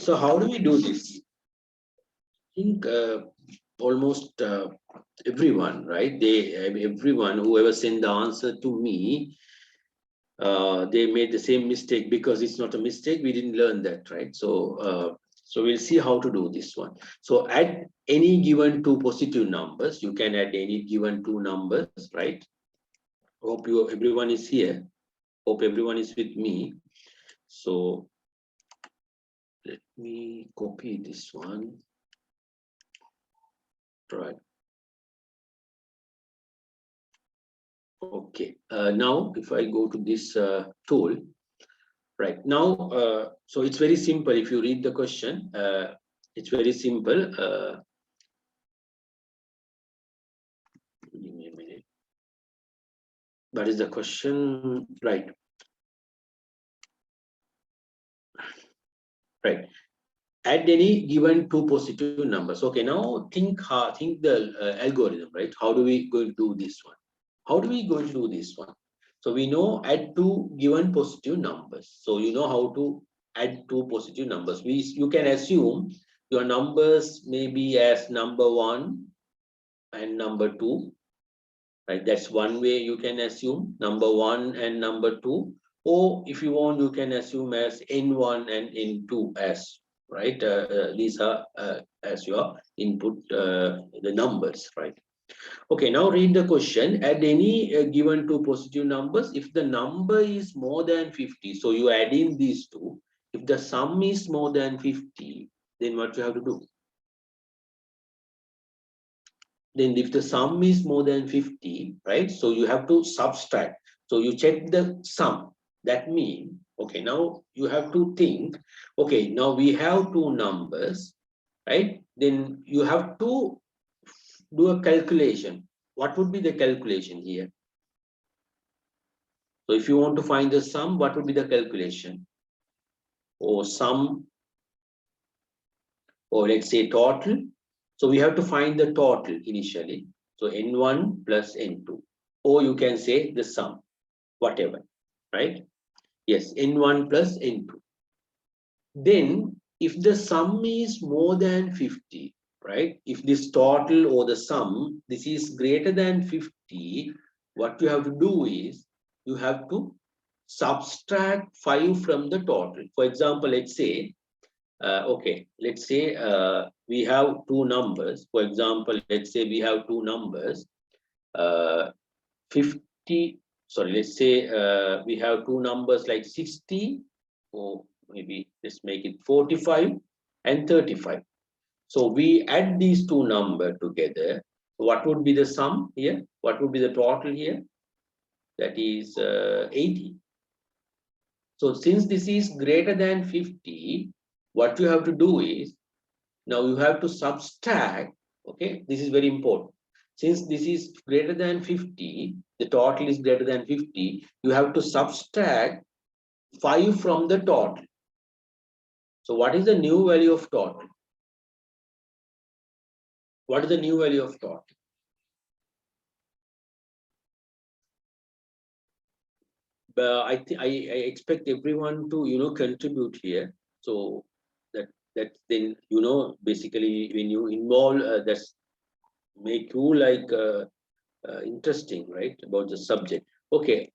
So how do we do this? I think almost everyone, right? Everyone, whoever sent the answer to me, they made the same mistake because it's not a mistake. We didn't learn that, right? So we'll see how to do this one. So add any given two positive numbers. You can add any given two numbers, right? Hope everyone is here. Hope everyone is with me. So let me copy this one. Right. Okay. Now, if I go to this tool, right now, so it's very simple. If you read the question, it's very simple. Give me a minute. What is the question? Right. Right. Add any given two positive numbers. Okay. Now think the algorithm. Right. How do we going to do this one? How do we going to do this one? So we know add two given positive numbers. So you know how to add two positive numbers. You can assume your numbers may be as number 1 and number 2, right? That's one way you can assume number 1 and number 2. Or if you want, you can assume as n1 and n2 as, right? These are as your input, the numbers, right? Okay, now read the question. Add any given two positive numbers. If the number is more than 50, so you add in these two. If the sum is more than 50, then what you have to do? Then if the sum is more than 50, right? So you have to subtract. So you check the sum. That means, okay, now you have to think, okay, now we have two numbers, right? Then you have to do a calculation. What would be the calculation here? So if you want to find the sum, what would be the calculation? Or sum, or let's say total. So we have to find the total initially. So n1 plus n2. Or you can say the sum, whatever, right? Yes, n1 plus n2. Then if the sum is more than 50, right? If this total or the sum, this is greater than 50, what you have to do is you have to subtract 5 from the total. For example, let's say, okay, let's say we have two numbers. For example, let's say we have two numbers, 50, sorry, let's say we have two numbers like 60, or maybe let's make it 45 and 35. So we add these two numbers together. What would be the sum here? What would be the total here? That is 80. So since this is greater than 50, what you have to do is, now you have to subtract, okay, this is very important. Since this is greater than 50, the total is greater than 50, you have to subtract 5 from the total. So what is the new value of total? What is the new value of total? I expect everyone to contribute here. So that then basically when you involve that's make you like interesting, right, about the subject. Okay.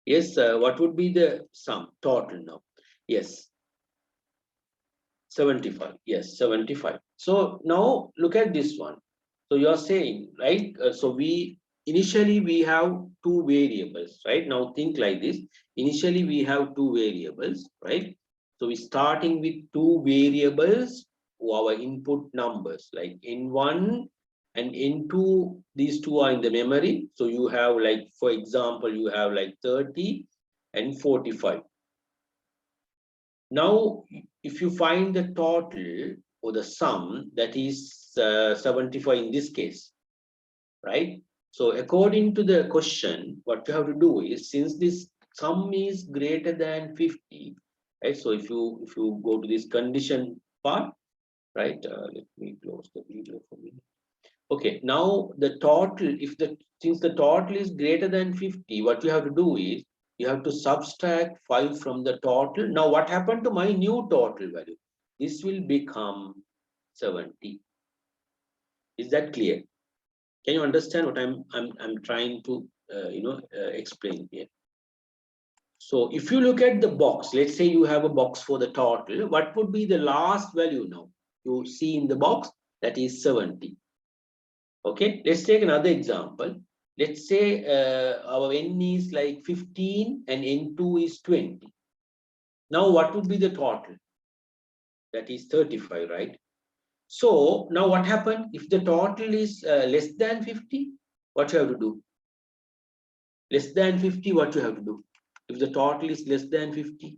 Yes. What would be the sum total now? Yes. 75. Yes, 75. So now look at this one. So you're saying, right? So initially we have two variables, right? Now think like this. Initially we have two variables, right? So we're starting with two variables, our input numbers like n1 and n2. These two are in the memory. So you have, like, for example, you have like 30 and 45. Now, if you find the total or the sum, that is 75 in this case, right? So according to the question, what you have to do is, since this sum is greater than 50, right? So if you go to this condition part, right? Let me close the video for me. Okay, now the total, since the total is greater than 50, what you have to do is you have to subtract 5 from the total. Now what happened to my new total value? this will become 70. Is that clear? Can you understand what I'm trying to explain here? So if you look at the box, let's say you have a box for the total, what would be the last value now? You see in the box, that is 70. Okay, let's take another example. Let's say our n is like 15 and n2 is 20. Now what would be the total? That is 35, right? So now what happened? If the total is less than 50, what you have to do? Less than 50, what you have to do? If the total is less than 50,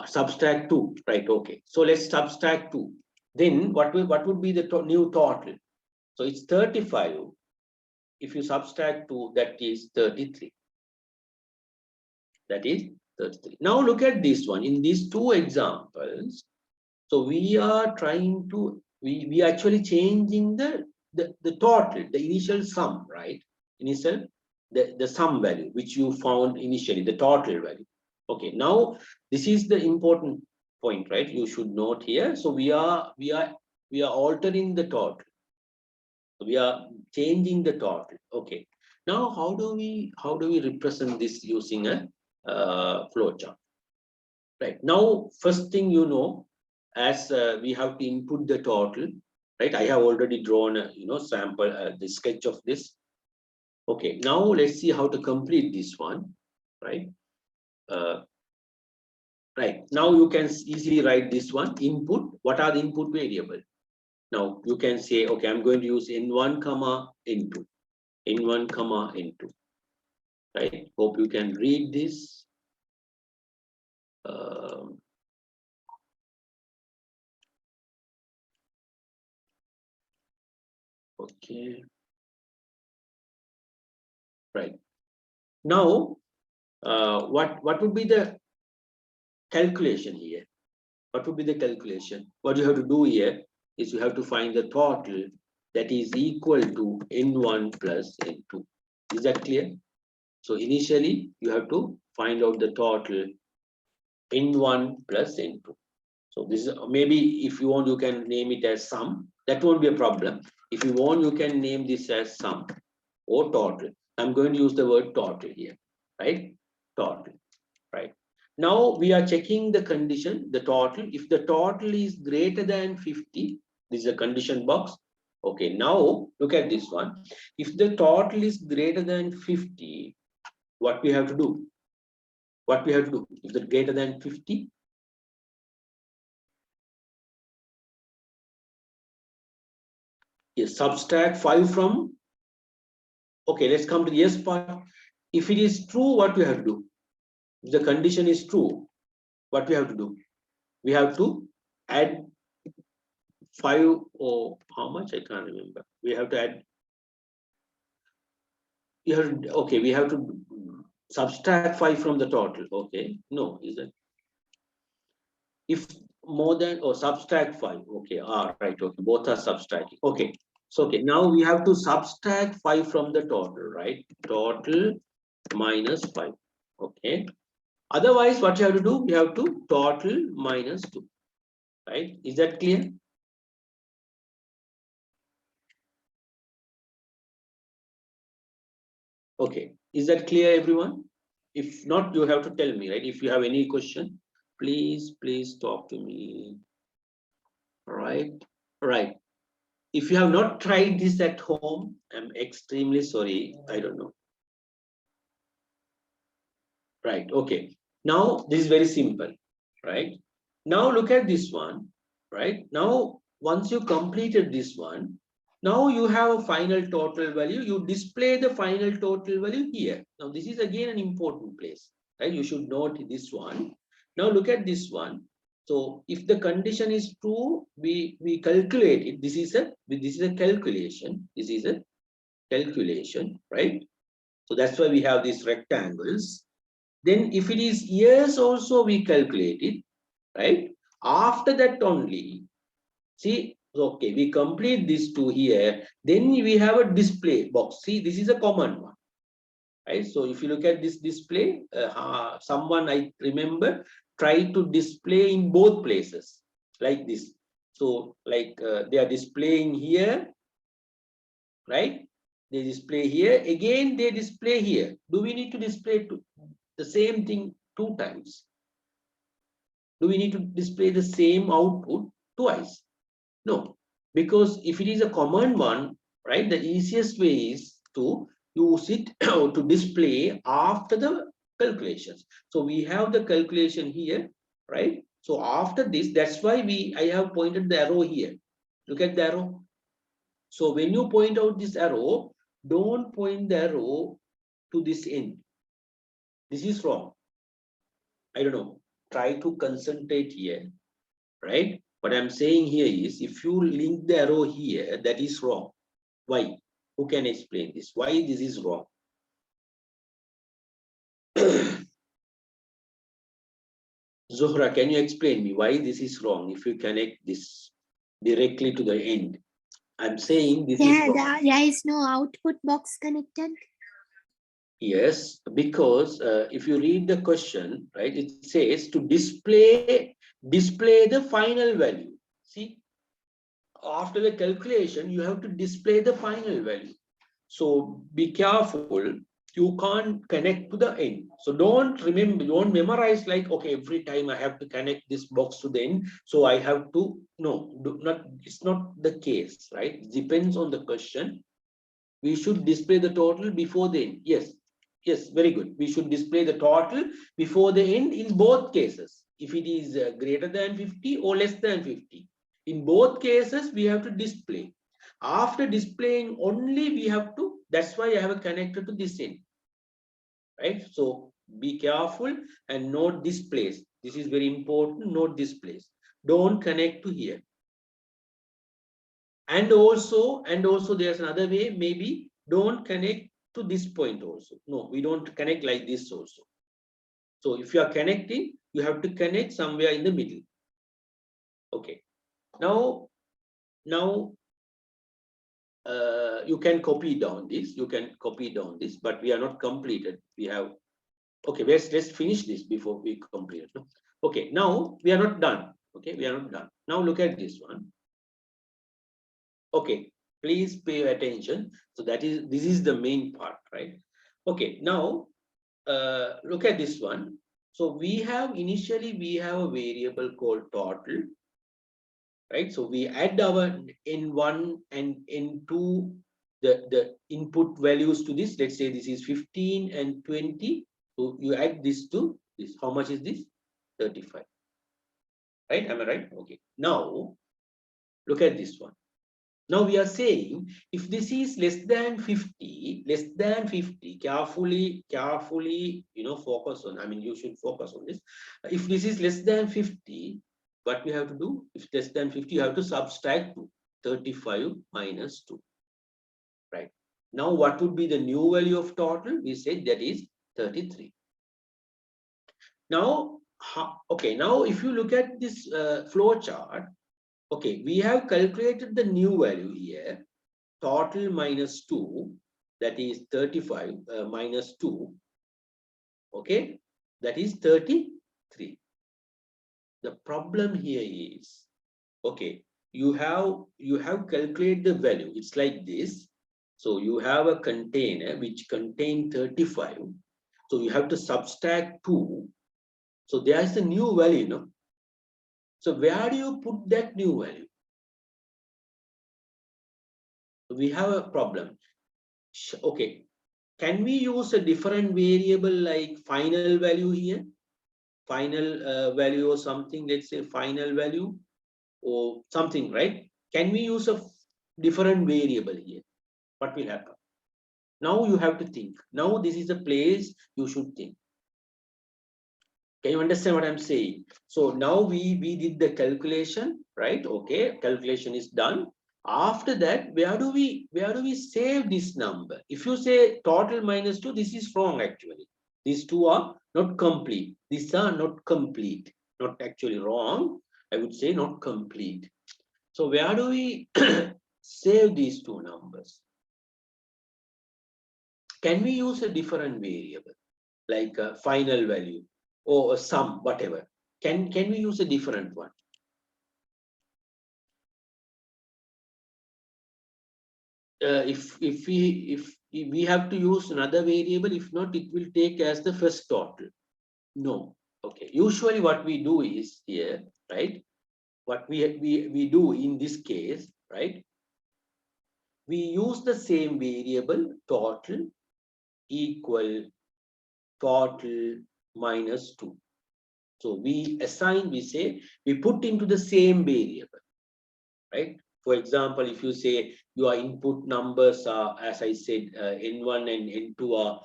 subtract 2, right? Okay, so let's subtract 2. Then what would be the new total? So it's 35. If you subtract 2, that is 33. That is 33. Now look at this one. In these two examples, so we are trying to, we actually changing the total, the initial sum, right? Initial, the sum value, which you found initially, the total value. Okay, now this is the important point, right? You should note here. So we are altering the total. So we are changing the total. Okay. Now how do we represent this using a flowchart? Right. Now, first thing as we have to input the total, right? I have already drawn a sample the sketch of this. Okay, now let's see how to complete this one, right? Right, now you can easily write this one input. What are the input variable? Now you can say, okay, I'm going to use n1 comma n2, n1 comma n2, right? Hope you can read this. Okay, right. Now what would be the calculation here? What would be the calculation? What you have to do here is you have to find the total that is equal to n1 plus n2. Is that clear? So initially you have to find out the total n1 plus n2. So this is, maybe if you want, you can name it as sum. That won't be a problem. If you want, you can name this as sum or total. I'm going to use the word total here, right? Total, right? Now we are checking the condition, the total. If the total is greater than 50, this is a condition box. Okay, now look at this one. If the total is greater than 50, what we have to do? What we have to do? If it's greater than 50, yes, subtract 5 from. Okay, let's come to the yes part. If it is true, what we have to do? If the condition is true, what we have to do? We have to add 5 or how much? I can't remember. We have to add. Okay, we have to subtract 5 from the total. Okay, no, is it? If more than or subtract 5. Okay, right. Okay, both are subtracting. Okay, so okay, now we have to subtract 5 from the total, right? Total minus 5. Okay. Otherwise, what you have to do? We have to total minus 2. Right? Is that clear? Okay. Is that clear, everyone? If not, you have to tell me, right? If you have any question, please talk to me. Right? Right. If you have not tried this at home, I'm extremely sorry. I don't know. Right. Okay. Now, this is very simple. Right? Now, look at this one. Right? Now, once you completed this one, now you have a final total value. You display the final total value here. Now, this is again an important place. Right? You should note this one. Now, look at this one. So, if the condition is true, we calculate it. This is a calculation. This is a calculation, right? So that's why we have these rectangles. Then if it is yes, also we calculate it, right? After that only, see, okay, we complete this two here. Then we have a display box. See, this is a common one, right? So if you look at this display, someone I remember try to display in both places like this. So like they are displaying here, right? They display here, again they display here. Do we need to display the same thing 2 times? Do we need to display the same output twice? No, because if it is a common one, right, the easiest way is to use it to display after the calculations. So we have the calculation here, right? So after this, that's why I have pointed the arrow here. Look at the arrow. So when you point out this arrow, don't point the arrow to this end. This is wrong. I don't know. Try to concentrate here, right? What I'm saying here is if you link the arrow here, that is wrong. Why? Who can explain this? Why this is wrong? Zohra, can you explain me why this is wrong if you connect this directly to the end? I'm saying this is wrong. There is no output box connected. Yes, because if you read the question, right, it says to display the final value. See, after the calculation, you have to display the final value. So be careful. You can't connect to the end. So don't memorize like, okay, every time I have to connect this box to the end. So I have to, no, it's not the case, right? It depends on the question. We should display the total before the end. Yes, yes, very good. We should display the total before the end in both cases. If it is greater than 50 or less than 50. In both cases, we have to display. After displaying only, we have to, that's why I have a connector to this end, right? So be careful and note this place. This is very important, note this place. Don't connect to here. And also there's another way, maybe don't connect to this point also. No, we don't connect like this also. So if you are connecting, you have to connect somewhere in the middle. Okay. Now you can copy down this. You can copy down this, but we are not completed. We have, okay, let's finish this before we complete it. No? Okay, now we are not done. Okay, we are not done. Now look at this one. Okay, please pay attention. So this is the main part, right? Okay, now look at this one. So we have initially we have a variable called total, right? So we add our n1 and n2 the input values to this. Let's say this is 15 and 20. So you add this to this. How much is this? 35. Right? Am I right? Okay. Now look at this one. Now we are saying if this is less than 50, carefully, focus on, I mean, you should focus on this. If this is less than 50, what we have to do? If less than 50, you have to subtract 2, 35 minus 2, right? Now what would be the new value of total? We said that is 33. Now, okay, now if you look at this flow chart, okay, we have calculated the new value here, total minus 2, that is 35 minus 2, okay, that is 33. The problem here is, okay, you have calculated the value. It's like this. So you have a container which contains 35. So you have to subtract 2. So there is a new value, no? So where do you put that new value? We have a problem. Okay, can we use a different variable like final value here? Final value or something, let's say final value or something, right? Can we use a different variable here? What will happen? Now you have to think. Now this is the place you should think. Can you understand what I'm saying? So now we did the calculation, right? Okay, calculation is done. After that, where do we save this number? If you say total minus 2, this is wrong actually. These two are not complete. These are not complete. Not actually wrong. I would say not complete. So where do we save these two numbers? Can we use a different variable like a final value or a sum, whatever? Can we use a different one? If we have to use another variable, if not, it will take as the first total. No. Okay. Usually what we do is here, right? What we do in this case, right? We use the same variable total equal total minus 2. So we assign, we say, we put into the same variable, right? For example, if you say your input numbers are, as I said, N1 and N2 are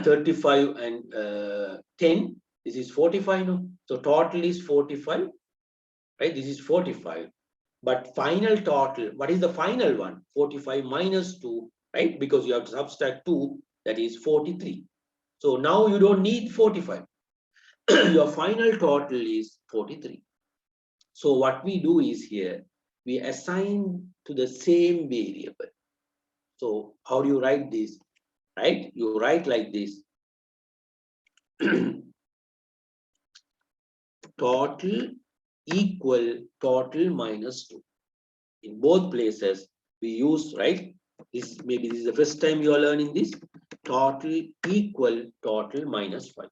35 and 10, this is 45, no? So total is 45, right? This is 45. But final total, what is the final one? 45 minus 2, right? Because you have to subtract 2, that is 43. So now you don't need 45. Your final total is 43. So what we do is here, we assign to the same variable. So how do you write this? Right? You write like this. Total equal total minus 2. In both places, we use, right? Maybe this is the first time you are learning this. Total equal total minus 5.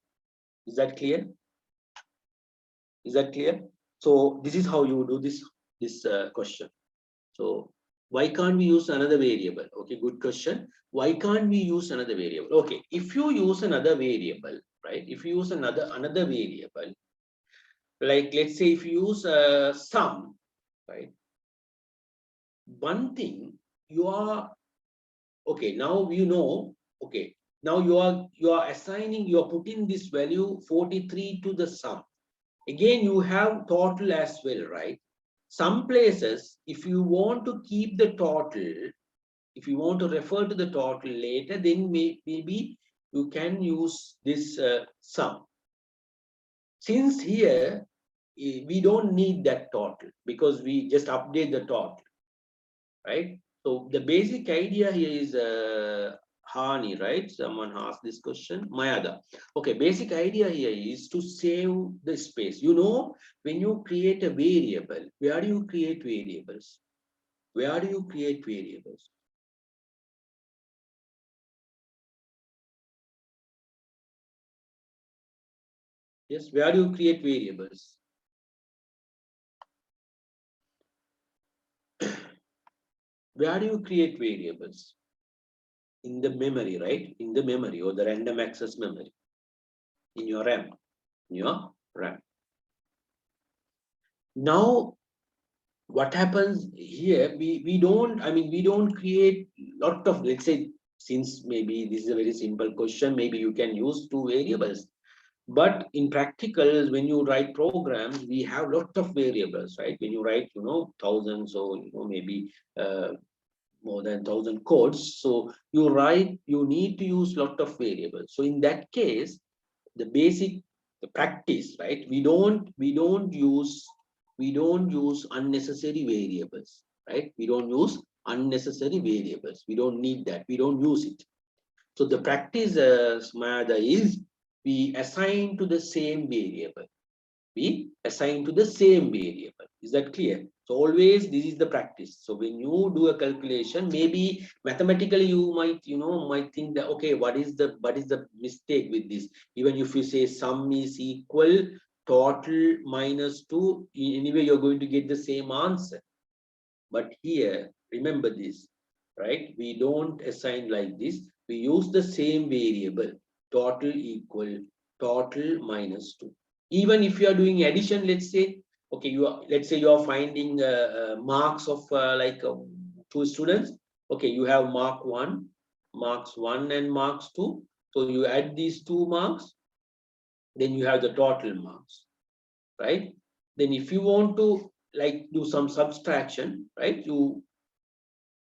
Is that clear? Is that clear? So this is how you do this question. So why can't we use another variable? Okay, good question. Why can't we use another variable? Okay, if you use another variable, right? If you use another variable, like let's say if you use a sum, right? One thing you are okay. Now you know. Okay, now you are assigning. You are putting this value 43 to the sum. Again, you have total as well, right? Some places, if you want to keep the total, if you want to refer to the total later, then maybe you can use this sum. Since here, we don't need that total because we just update the total, right? So the basic idea here is Hani, right? Someone asked this question. Mayada. Okay, basic idea here is to save the space. You know, when you create a variable, where do you create variables? Where do you create variables? Yes, where do you create variables? Where do you create variables? In the memory, right? In the memory or the random access memory. In your RAM. In your RAM. Now, what happens here? We don't, I mean, we don't create lot of, let's say, since maybe this is a very simple question, maybe you can use two variables. But in practical, when you write programs, we have lot of variables, right? When you write, thousands or maybe more than 1,000 codes. So you need to use lot of variables. So in that case, the practice, right? We don't use unnecessary variables, right? We don't use unnecessary variables. We don't need that. We don't use it. So the practice, Smayada, is we assign to the same variable. We assign to the same variable. Is that clear? So always this is the practice. So when you do a calculation, maybe mathematically you might think that, okay, what is the mistake with this? Even if you say sum is equal total minus 2, anyway you're going to get the same answer. But here, remember this, right? We don't assign like this. We use the same variable, total equal total minus 2. Even if you are doing addition, let's say, okay, let's say you are finding marks of two students. Okay, you have marks 1 and marks 2. So you add these 2 marks, then you have the total marks, right? Then if you want to do some subtraction, right? What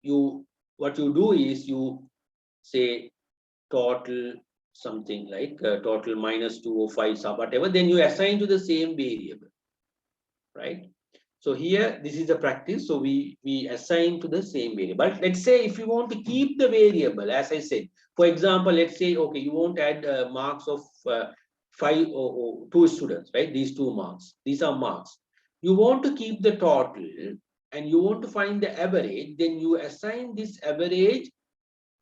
you do is you say total something like total minus 2 or 5 or whatever, then you assign to the same variable, right? So here this is the practice. So we assign to the same variable. But let's say if you want to keep the variable, as I said, for example, let's say, okay, you won't add marks of five or two students, right? These 2 marks, these are marks. You want to keep the total and you want to find the average, then you assign this average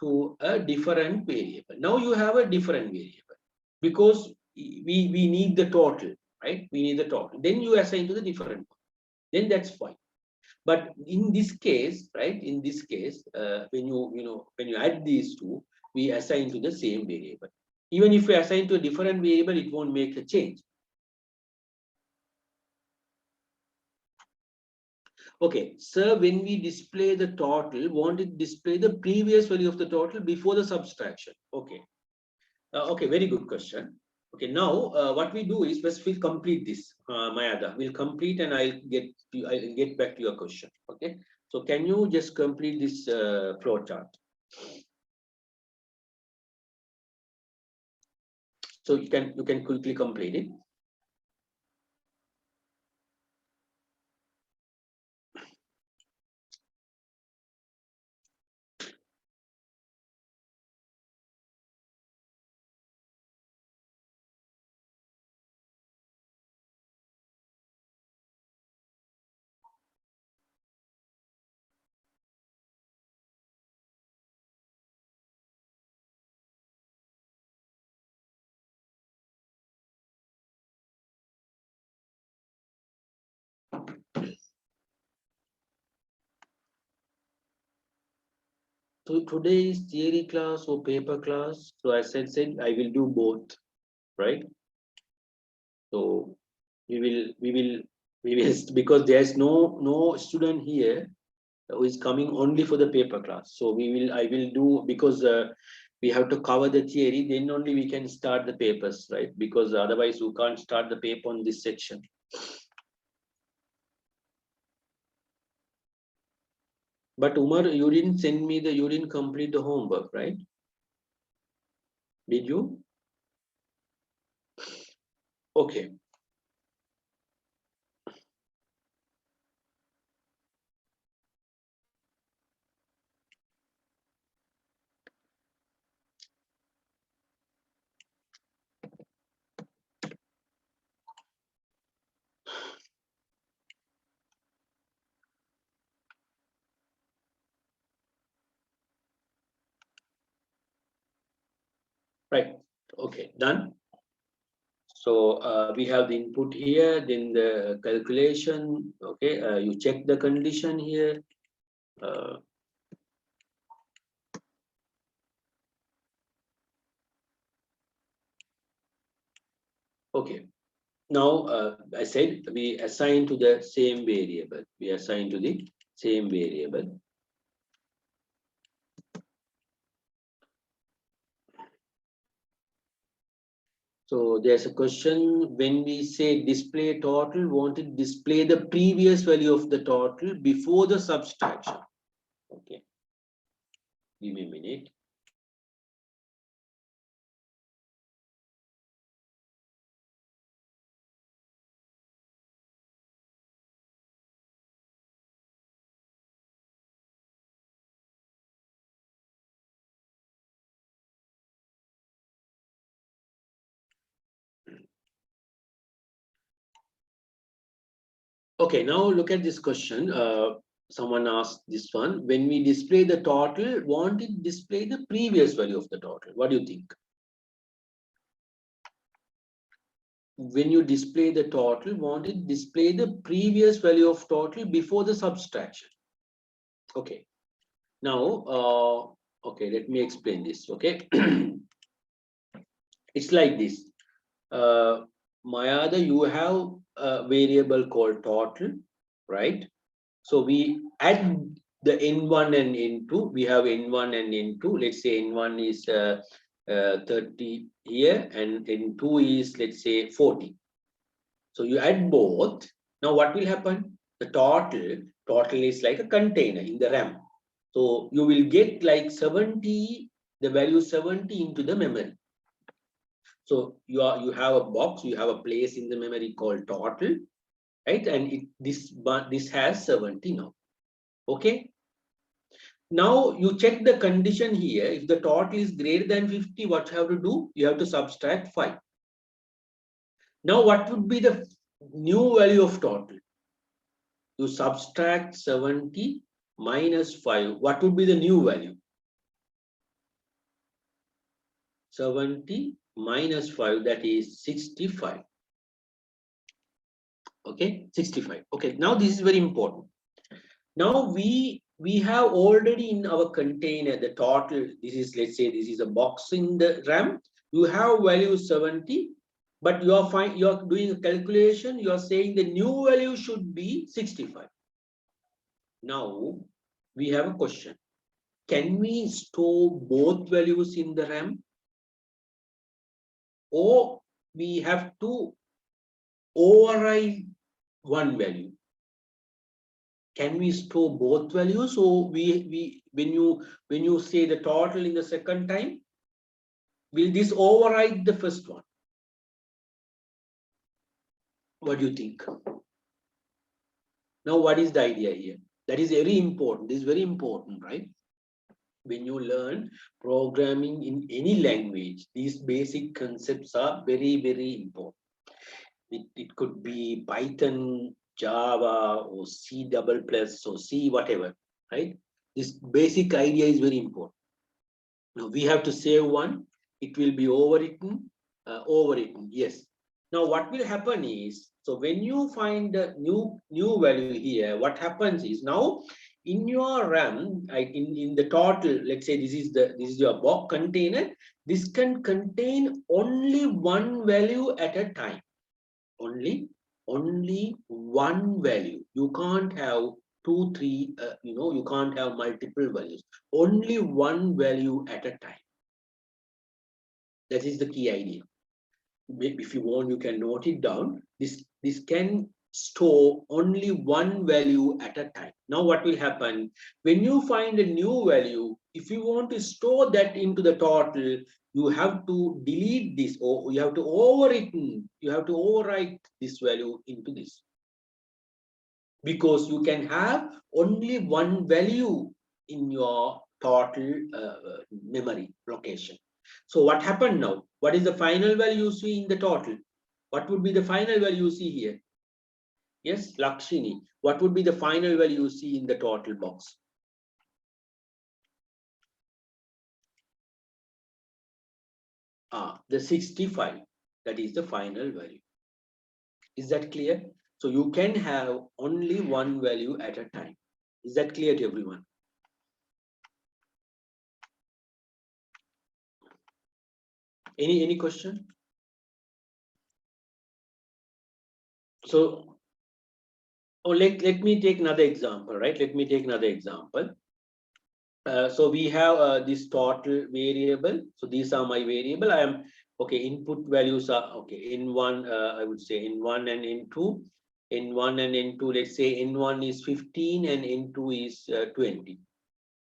to a different variable. Now you have a different variable because we need the total, right? We need the total. Then you assign to the different one. Then that's fine. But in this case, right? In this case, when when you add these two, we assign to the same variable. Even if we assign to a different variable, it won't make a change. Okay, sir, when we display the total, won't it display the previous value of the total before the subtraction? Okay. Okay, very good question. Okay, now what we do is first we'll complete this, Mayada. We'll complete and I'll get back to your question. Okay, so can you just complete this flow chart? So you can quickly complete it. So today is theory class or paper class. So as I said, I will do both, right? So we will because there's no student here who is coming only for the paper class. So I will do because we have to cover the theory. Then only we can start the papers, right? Because otherwise you can't start the paper on this section. But Umar, you didn't complete the homework, right? Did you? Okay. Right. Okay. Done. So we have the input here, then the calculation. Okay. You check the condition here. Uh, okay. Now, I said we assign to the same variable. We assign to the same variable. So there's a question, when we say display total, won't it display the previous value of the total before the subtraction? Okay. Give me a minute. Okay, now look at this question. Someone asked this one. When we display the total, won't it display the previous value of the total? What do you think? When you display the total, won't it display the previous value of total before the subtraction? Okay. Now, okay, let me explain this. Okay. It's like this. Mayada, you have a variable called total, right? So we add the N1 and N2. We have N1 and N2. Let's say N1 is 30 here and N2 is, let's say, 40. So you add both. Now what will happen? The total is like a container in the RAM. So you will get like 70, the value 70 into the memory. So you have a box, you have a place in the memory called total, right? And this has 70 now. Okay. Now you check the condition here. If the total is greater than 50, what you have to do? You have to subtract 5. Now, what would be the new value of total? You subtract 70 minus 5. What would be the new value? 70 minus 5, that is 65. Okay, 65. Okay, now this is very important. Now we have already in our container the total. This is, let's say this is a box in the RAM. You have value 70, but you are doing a calculation. You are saying the new value should be 65. Now we have a question. Can we store both values in the RAM, or we have to override one value? Can we store both values, or we when you say the total in the second time, will this override the first one? What do you think? Now, what is the idea here? That is very important. This is very important, right? When you learn programming in any language, these basic concepts are very, very important. It could be Python, Java, or C double plus, or C whatever, right? This basic idea is very important. Now we have to save one, it will be overwritten, yes. Now what will happen is, so when you find the new value here, what happens is, now in your RAM, in the total, let's say this is your box container, this can contain only one value at a time. Only one value. You can't have two, three, you can't have multiple values. Only one value at a time. That is the key idea. If you want, you can note it down. This can store only one value at a time. Now what will happen when you find a new value? If you want to store that into the total, you have to delete this, or you have to overwrite this value into this, because you can have only one value in your total memory location. So what happened now? What is the final value you see in the total? What would be the final value you see here? Yes, Lakshini. What would be the final value you see in the total box? The 65. That is the final value. Is that clear? So you can have only one value at a time. Is that clear to everyone? Any question? So, let me take another example, right? Let me take another example. So we have this total variable. So these are my variable. I am okay. Input values are okay. In one, I would say in one and in two. In one and in two, let's say in one is 15 and in two is 20.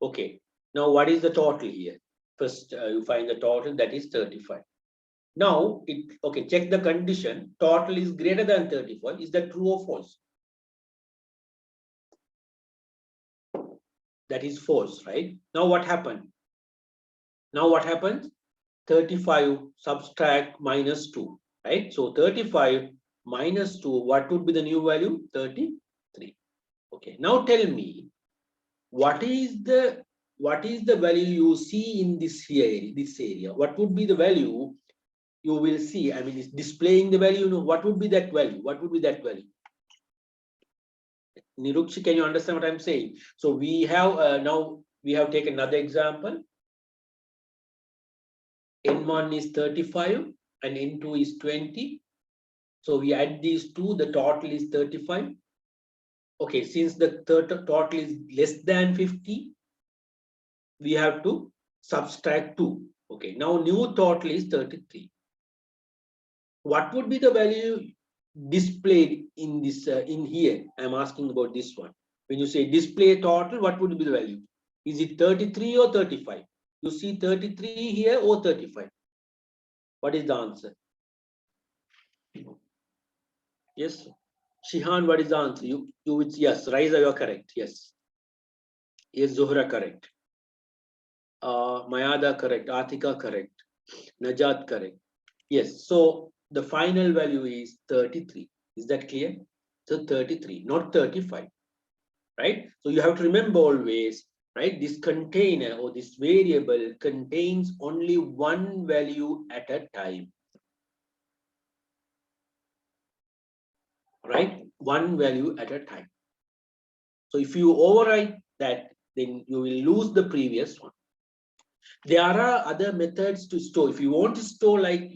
Okay. Now what is the total here? First, you find the total, that is 35. Now okay. Check the condition. Total is greater than 35. Is that true or false? That is false, right? Now what happened? Now what happens? 35 subtract minus 2, right? So 35 minus 2, what would be the new value? 33. Okay, now tell me, what is the value you see in this area? What would be the value you will see? I mean, it's displaying the value. What would be that value? What would be that value? Nirukshi, can you understand what I'm saying? So we have now we have taken another example. N1 is 35 and N2 is 20. So we add these two, the total is 35. Okay, since the total is less than 50, we have to subtract 2. Okay, now new total is 33. What would be the value displayed in this in here? I'm asking about this one. When you say display total, what would be the value? Is it 33 or 35? You see 33 here or 35? What is the answer? Yes, Shihan, what is the answer? Yes, Raiza, you are correct. Yes. Yes, Zuhra, correct. Mayada, correct. Atika, correct. Najat, correct. Yes. So the final value is 33. Is that clear? So 33, not 35, right? So you have to remember always, right? This container or this variable contains only one value at a time, right? One value at a time. So if you overwrite that, then you will lose the previous one. There are other methods to store. If you want to store, like,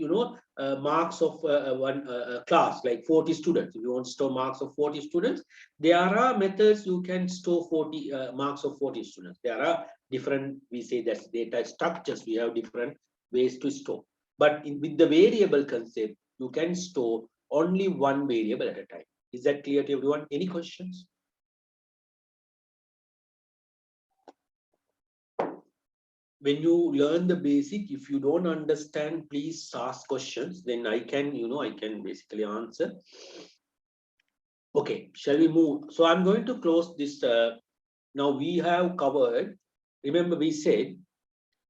marks of one class, like 40 students, if you want to store marks of 40 students, there are methods you can store 40 marks of 40 students. There are different, we say that's data structures. We have different ways to store. But with the variable concept, you can store only one variable at a time. Is that clear to everyone? Any questions? When you learn the basic, if you don't understand, please ask questions, then I can, I can basically answer. Okay, shall we move? So I'm going to close this. Now we have covered, remember we said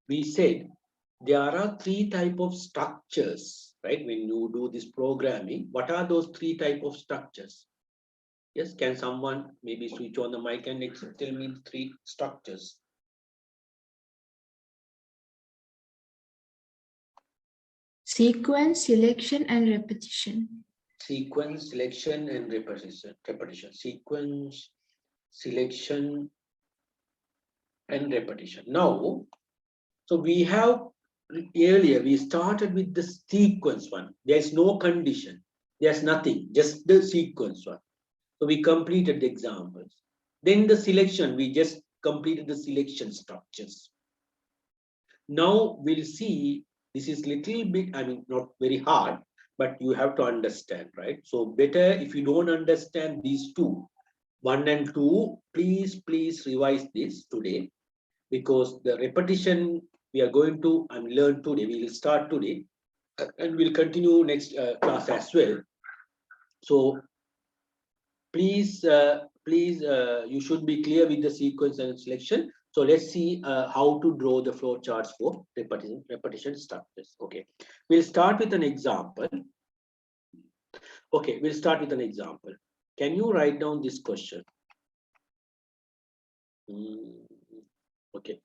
there are three type of structures, right? When you do this programming, what are those three type of structures? Yes, can someone maybe switch on the mic and tell me the three structures? Sequence, selection, and repetition. Sequence, selection, and repetition. Sequence, selection, and repetition. Now, so we have, earlier we started with the sequence one. There's no condition, there's nothing, just the sequence one. So we completed the examples. Then the selection, we just completed the selection structures. Now we'll see, this is little bit, I mean, not very hard, but you have to understand, right? So better if you don't understand these two, 1 and 2, please revise this today, because the repetition we are going to learn today, we will start today, and we'll continue next class as well. So please, you should be clear with the sequence and selection. So let's see how to draw the flow charts for repetition structures. Okay, we'll start with an example. Okay, we'll start with an example. Can you write down this question? Okay.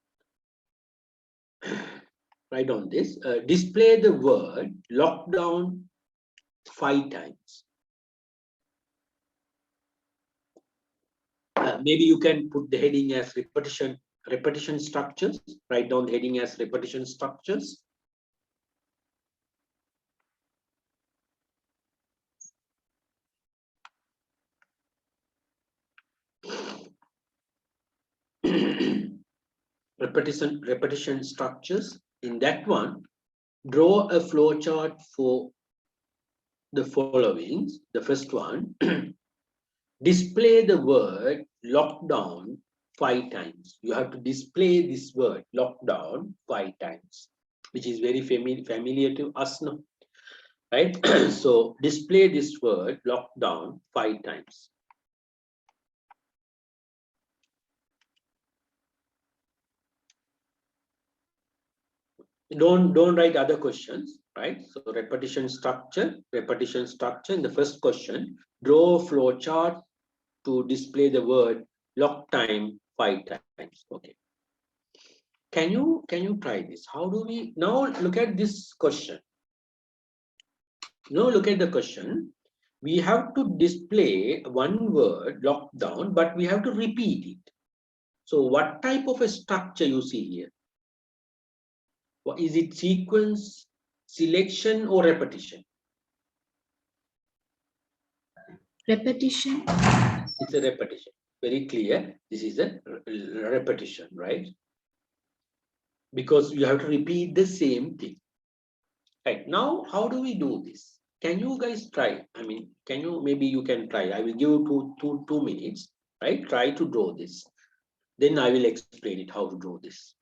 Write down this. Display the word lockdown 5 times. Maybe you can put the heading as repetition structures. Write down the heading as repetition structures. repetition structures. In that one, draw a flow chart for the following. The first one, display the word lockdown 5 times. You have to display this word lockdown 5 times, which is very familiar to us now, right? So display this word lockdown 5 times. Don't write other questions, right? So repetition structure. In the first question, draw a flow chart to display the word lock time 5 times. Okay. Can you try this? How do we now look at this question? Now look at the question. We have to display one word lockdown, but we have to repeat it. So what type of a structure you see here? Is it sequence, selection, or repetition? Repetition. It's a repetition. Very clear. This is a repetition, right? Because you have to repeat the same thing. Right. Now, how do we do this? Can you guys try? I mean, maybe you can try. I will give you two minutes, right? Try to draw this. Then I will explain it how to draw this.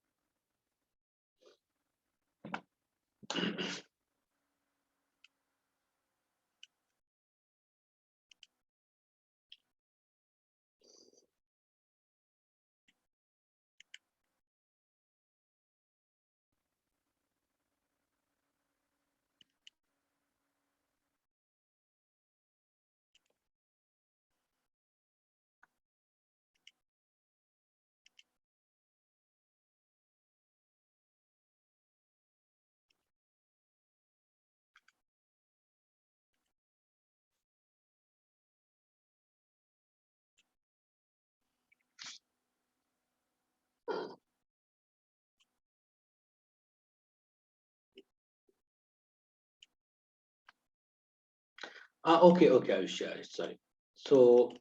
Okay, I will share it. Sorry. So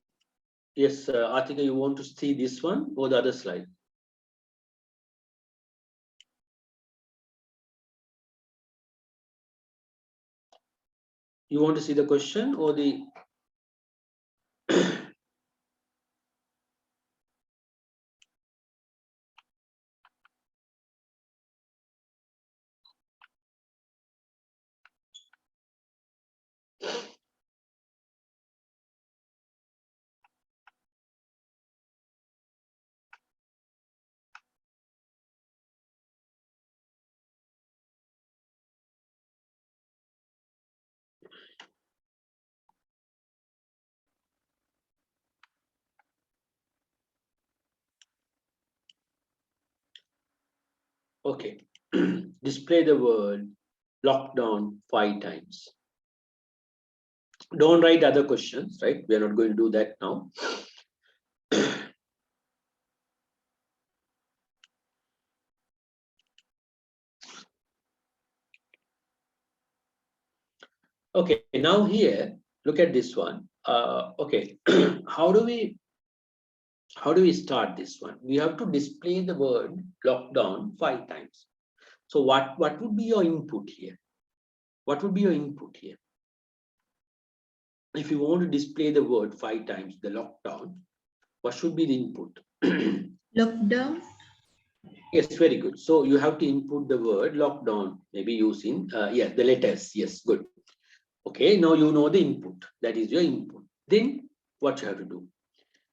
yes, Artika, you want to see this one or the other slide? You want to see the question or the? Okay. Display the word lockdown 5 times. Don't write other questions, right? We are not going to do that now. Okay, now here, look at this one. Okay, how do we start this one? We have to display the word lockdown 5 times. So what would be your input here? What would be your input here? If you want to display the word 5 times, the lockdown, what should be the input? Lockdown. Yes, very good. So you have to input the word lockdown, maybe using the letters. Yes, good. Okay, now you know the input. That is your input. Then what you have to do?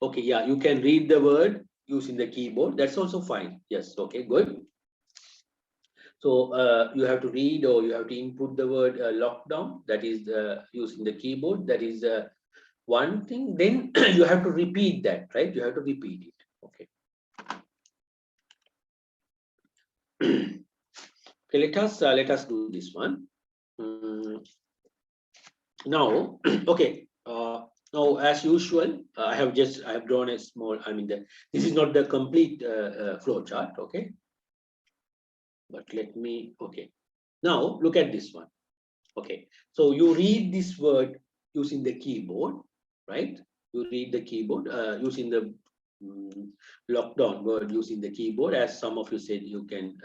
Okay, yeah, you can read the word using the keyboard. That's also fine. Yes, okay, good. So you have to read or you have to input the word lockdown. That is using the keyboard. That is one thing. Then you have to repeat that, right? You have to repeat it. Okay. Okay, let us do this one. Now, okay. Now, as usual, I have drawn a small. I mean, this is not the complete flow chart. Okay, but let me. Okay. Now look at this one. Okay, so you read this word using the keyboard, right? You read the keyboard using the lockdown word using the keyboard, as some of you said you can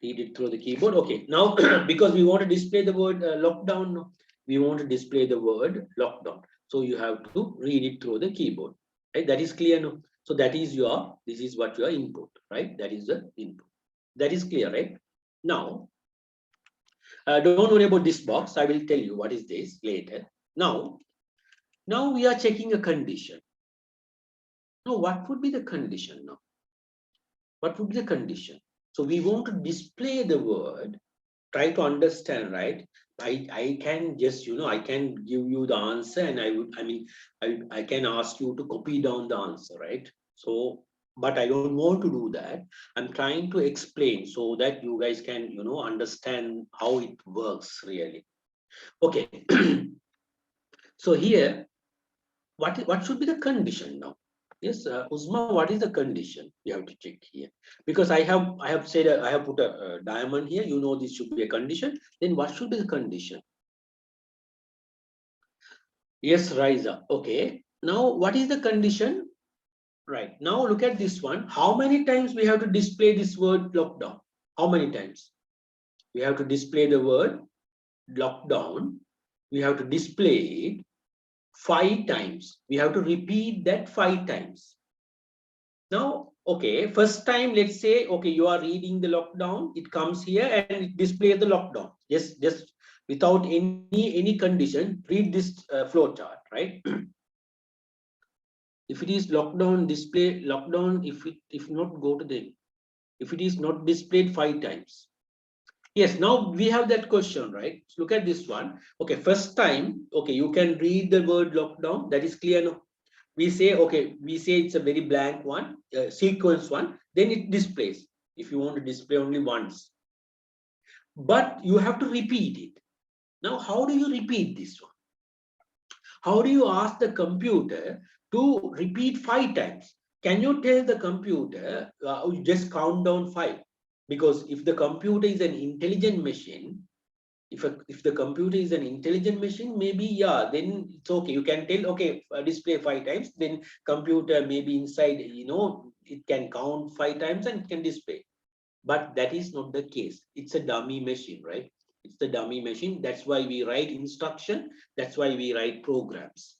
read it through the keyboard. Okay, now because we want to display the word lockdown, we want to display the word lockdown. So you have to read it through the keyboard, right? That is clear now. So this is what your input, right? That is the input. That is clear, right? Now, don't worry about this box. I will tell you what is this later. Now we are checking a condition. Now, what would be the condition now? What would be the condition? So we want to display the word, try to understand, right? I can just, I can give you the answer and I can ask you to copy down the answer, right? So, but I don't want to do that. I'm trying to explain so that you guys can, understand how it works really. Okay. So here, what should be the condition now? Yes, Uzma, what is the condition? You have to check here because I have said I have put a diamond here. You know this should be a condition. Then what should be the condition? Yes, Riza. Okay. Now what is the condition? Right. Now look at this one. How many times we have to display this word lockdown? How many times? We have to display the word lockdown. We have to display it 5 times. We have to repeat that 5 times. Now, okay, first time, let's say, okay, you are reading the lockdown, it comes here and it displays the lockdown. Just without any condition, read this flow chart, right? If it is lockdown, display lockdown, if not go to the, if it is not displayed 5 times. Yes, now we have that question, right? So look at this one. Okay, first time, okay, you can read the word lockdown, that is clear now. We say, okay, we say it's a very blank one, sequence one, then it displays if you want to display only once. But you have to repeat it. Now, how do you repeat this one? How do you ask the computer to repeat 5 times? Can you tell the computer, just count down 5? Because if the computer is an intelligent machine, If the computer is an intelligent machine, maybe yeah, then it's okay. You can tell, okay, display 5 times, then computer maybe inside, it can count 5 times and it can display. But that is not the case. It's a dummy machine, right? It's the dummy machine. That's why we write instruction. That's why we write programs.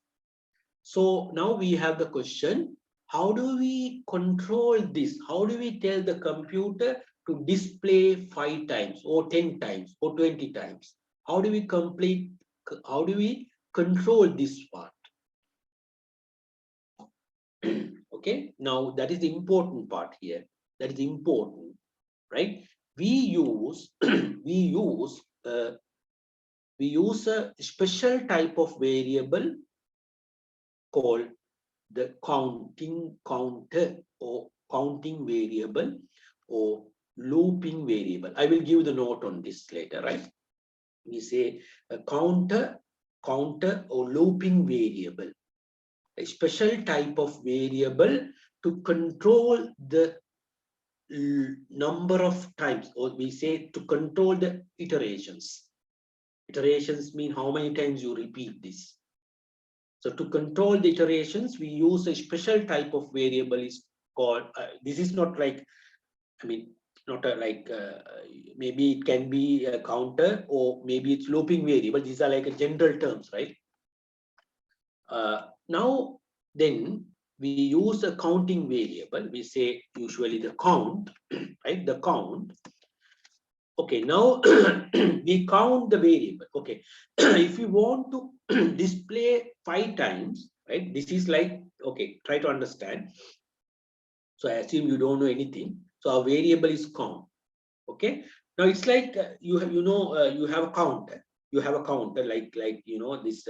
So now we have the question, how do we control this? How do we tell the computer to display 5 times or 10 times or 20 times? How do we control this part? Okay, now that is the important part here. That is important, right? We use we use a special type of variable called the counter or counting variable or looping variable. I will give the note on this later, right? We say a counter or looping variable, a special type of variable to control the number of times, or we say to control the iterations. Iterations mean how many times you repeat this. So to control the iterations, we use a special type of variable is called, this is not like, I mean, not a, like, maybe it can be a counter or maybe it's looping variable. These are like a general terms, right? Now, then we use a counting variable. We say usually the count, right? The count. Okay, now we count the variable. Okay, if you want to display 5 times, right? This is like, okay, try to understand. So I assume you don't know anything. So our variable is count. Okay, now it's like you have, you have a counter. You have a counter like this.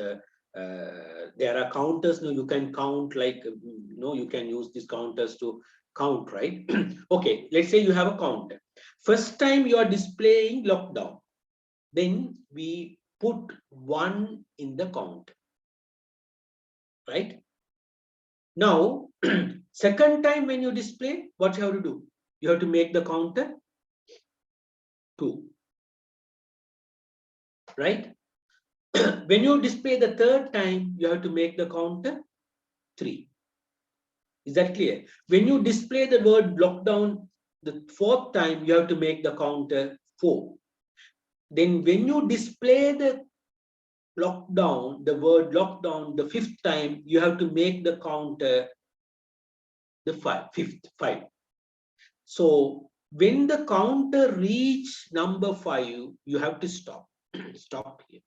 There are counters. No, you can count like you can use these counters to count, right? Okay, let's say you have a counter. First time you are displaying lockdown, then we put 1 in the count, right? Now, second time when you display, what you have to do? You have to make the counter 2, right? When you display the third time, you have to make the counter 3. Is that clear? When you display the word lockdown the 4th time, you have to make the counter 4. Then when you display the lockdown, the word lockdown the 5th time, you have to make the counter the 5th. So when the counter reach number 5, you have to stop. Stop here.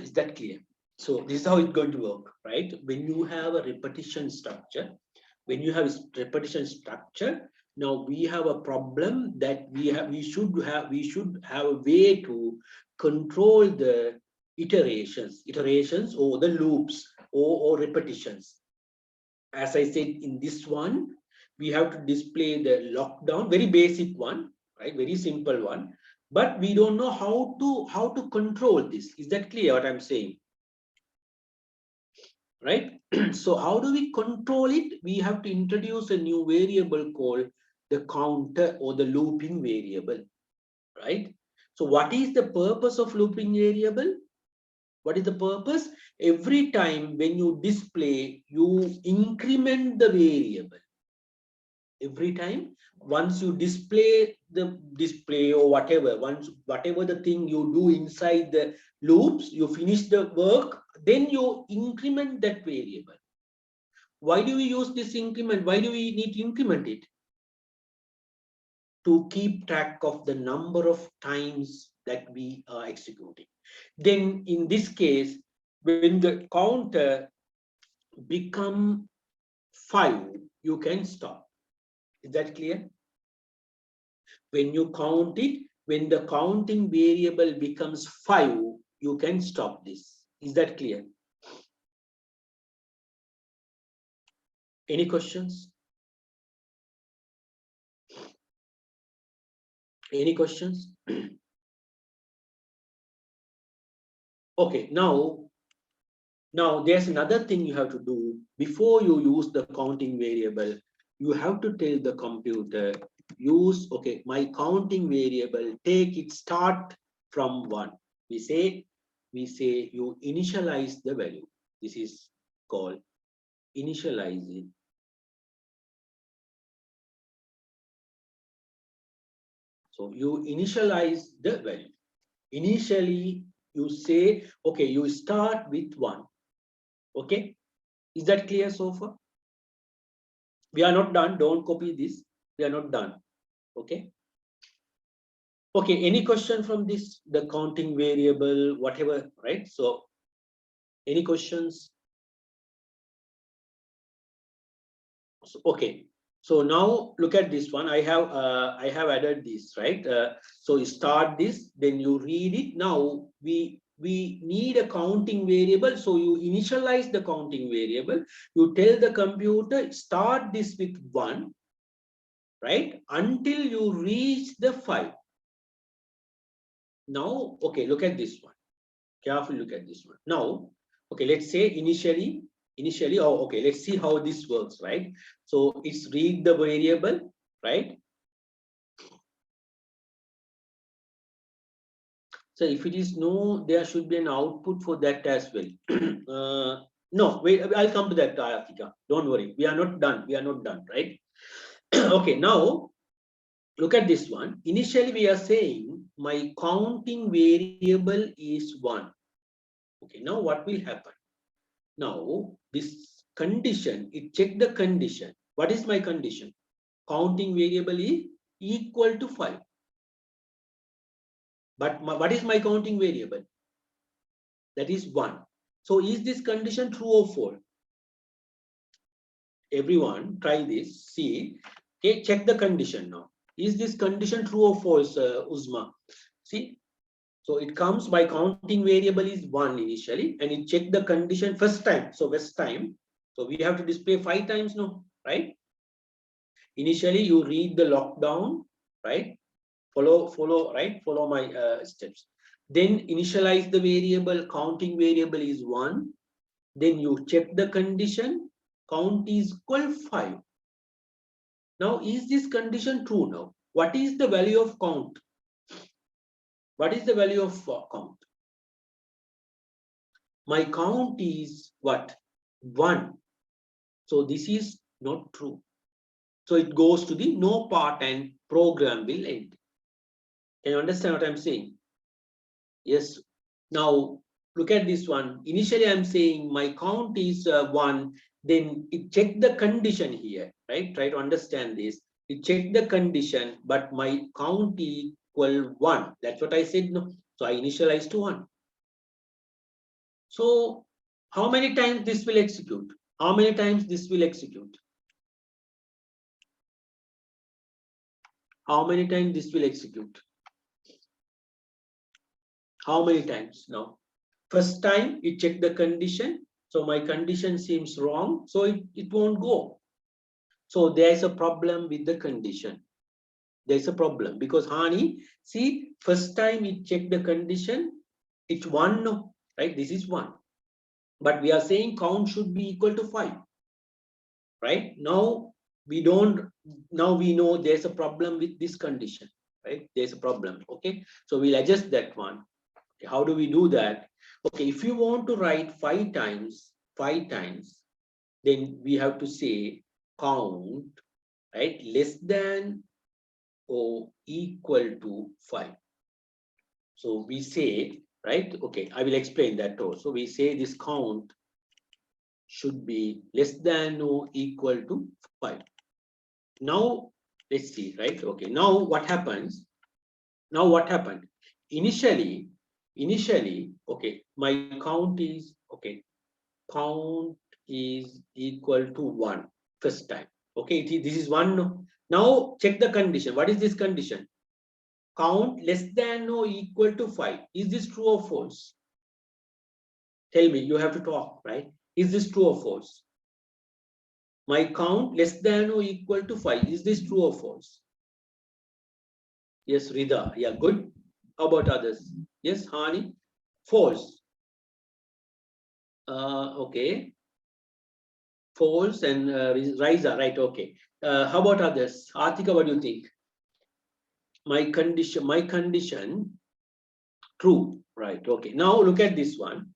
Is that clear? So this is how it's going to work, right? When you have a repetition structure, now we have a problem that we should have a way to control the iterations or the loops or repetitions. As I said, in this one, we have to display the lockdown, very basic one, right? Very simple one. But we don't know how to control this. Is that clear what I'm saying? Right? So how do we control it? We have to introduce a new variable called the counter or the looping variable, right? So what is the purpose of looping variable? What is the purpose? Every time when you display, you increment the variable. Every time once you display the display or whatever, whatever the thing you do inside the loops, you finish the work, then you increment that variable. Why do we use this increment? Why do we need to increment it? To keep track of the number of times that we are executing. Then in this case, when the counter become 5, you can stop. Is that clear? When you count it, when the counting variable becomes 5, you can stop this. Is that clear? Any questions? Any questions? Okay, now there's another thing you have to do before you use the counting variable. You have to tell the computer use, okay, my counting variable, take it start from 1. We say you initialize the value. This is called initializing. So you initialize the value. Initially, you say, okay, you start with 1. Okay, is that clear so far? We are not done. Don't copy this. We are not done. Okay. Okay, any question from this, the counting variable, whatever, right? So any questions? So, okay, so now look at this one. I have added this, right? So you start this, then you read it. Now we need a counting variable, so you initialize the counting variable. You tell the computer start this with 1, right, until you reach the 5. Now, okay, look at this one. Carefully look at this one. Now, okay, let's say initially, oh, okay, let's see how this works, right? So it's read the variable, right? So if it is no, there should be an output for that as well. No, wait, I'll come to that, Atika. Don't worry, we are not done. We are not done, right? Okay, now look at this one. Initially, we are saying my counting variable is 1. Okay, now what will happen? Now, this condition, it check the condition. What is my condition? Counting variable is equal to 5. But what is my counting variable? That is 1. So is this condition true or false? Everyone try this, see. Okay, check the condition now. Is this condition true or false, Uzma? See, so it comes by counting variable is 1 initially, and it check the condition first time. So first time, so we have to display 5 times now, right? Initially, you read the lockdown, right? Follow, right? Follow my steps. Then initialize the variable, counting variable is 1. Then you check the condition, count is equal 5. Now, is this condition true now? What is the value of count? What is the value of count? My count is what? 1. So this is not true. So it goes to the no part and program will end. Can you understand what I'm saying? Yes. Now look at this one. Initially, I'm saying my count is 1. Then it check the condition here, right? Try to understand this. It check the condition, but my count equal 1. That's what I said. No. So I initialize to 1. So how many times this will execute? How many times this will execute? How many times this will execute? How many times now? First time it checked the condition. So my condition seems wrong. So it won't go. So there is a problem with the condition. There's a problem because Hani, see, first time it checked the condition, it's 1, no, right? This is 1. But we are saying count should be equal to 5. Right? Now we don't, now we know there's a problem with this condition, right? There's a problem. Okay. So we'll adjust that one. Okay, how do we do that? Okay, if you want to write 5 times, then we have to say count, right, less than or equal to 5. So we say, right, okay, I will explain that also. We say this count should be less than or equal to 5. Now let's see, right? Okay, now what happens? Now what happened? Initially, okay, my count is okay. Count is equal to 1 first time. Okay, this is 1. Now check the condition. What is this condition? Count less than or equal to 5. Is this true or false? Tell me, you have to talk, right? Is this true or false? My count less than or equal to 5. Is this true or false? Yes, Rida. Yeah, good. How about others? Yes, Hani. False. Okay. False and Riza, right? Okay. How about others? Artika, what do you think? my condition true, right? Okay, now look at this one.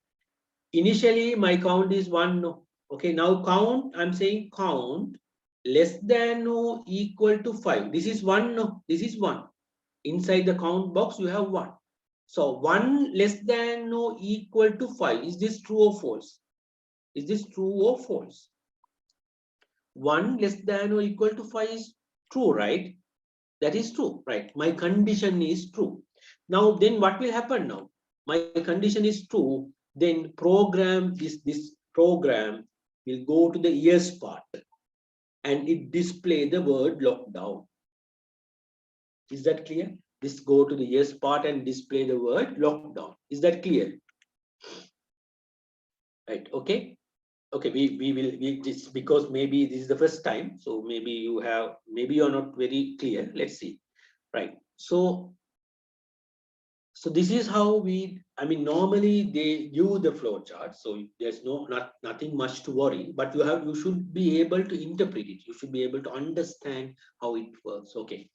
Initially my count is 1, no. Okay, now count, I'm saying count less than or equal to 5. This is 1, no, this is 1. Inside the count box you have 1. So 1 less than or equal to 5. Is this true or false? Is this true or false? 1 less than or equal to 5 is true, right? That is true, right? My condition is true. Now then what will happen now? My condition is true, then this program will go to the yes part and it display the word lockdown. Is that clear? This go to the yes part and display the word lockdown. Is that clear? Right, okay. Okay, we just because maybe this is the first time, so maybe you're not very clear. Let's see. Right. So this is how I mean, normally they use the flow chart, so there's nothing much to worry, but you should be able to interpret it. You should be able to understand how it works. Okay.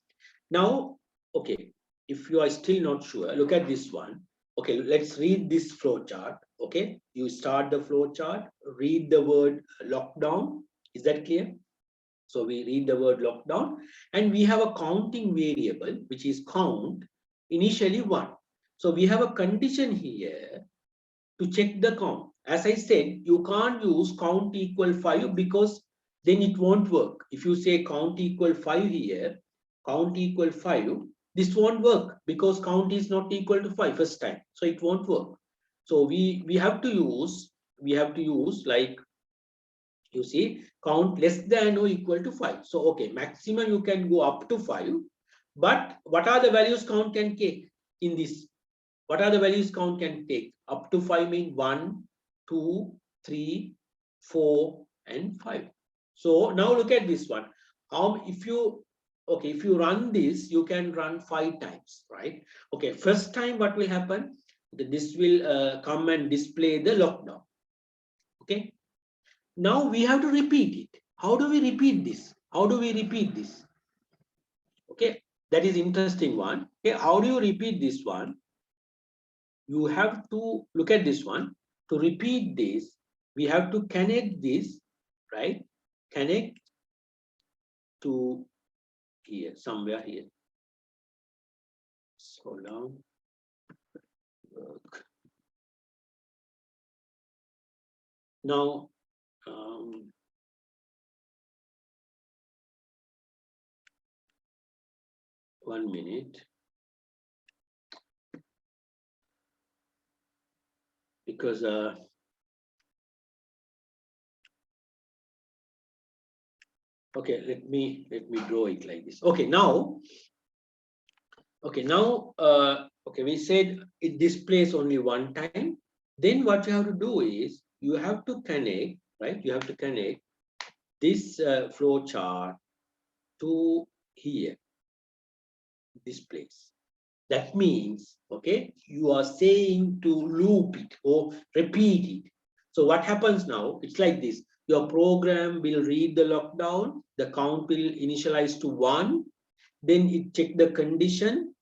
Now, okay, if you are still not sure, look at this one. Okay, let's read this flow chart. Okay, you start the flow chart, read the word lockdown. Is that clear? So we read the word lockdown and we have a counting variable, which is count initially 1. So we have a condition here to check the count. As I said, you can't use count equal 5 because then it won't work. If you say count equal 5 here, count equal 5, this won't work because count is not equal to 5 first time. So it won't work. So we have to use like, you see, count less than or equal to 5. So okay, maximum you can go up to 5, but what are the values count can take in this? What are the values count can take? Up to 5 mean 1, 2, 3, 4, and 5. So now look at this one. If you run this, you can run 5 times, right? Okay, first time what will happen? This will come and display the lockdown. Okay. Now we have to repeat it. How do we repeat this? How do we repeat this? Okay, that is interesting one. Okay, how do you repeat this one? You have to look at this one. To repeat this, we have to connect this, right? Connect to here, somewhere here. So now, work. Now, 1 minute. Because okay, let me draw it like this. Okay, now okay, we said it displays only 1 time. Then what you have to do is you have to connect, right? You have to connect this flow chart to here, this place. That means, okay, you are saying to loop it or repeat it. So what happens now? It's like this. Your program will read the lockdown, the count will initialize to 1, then it check the condition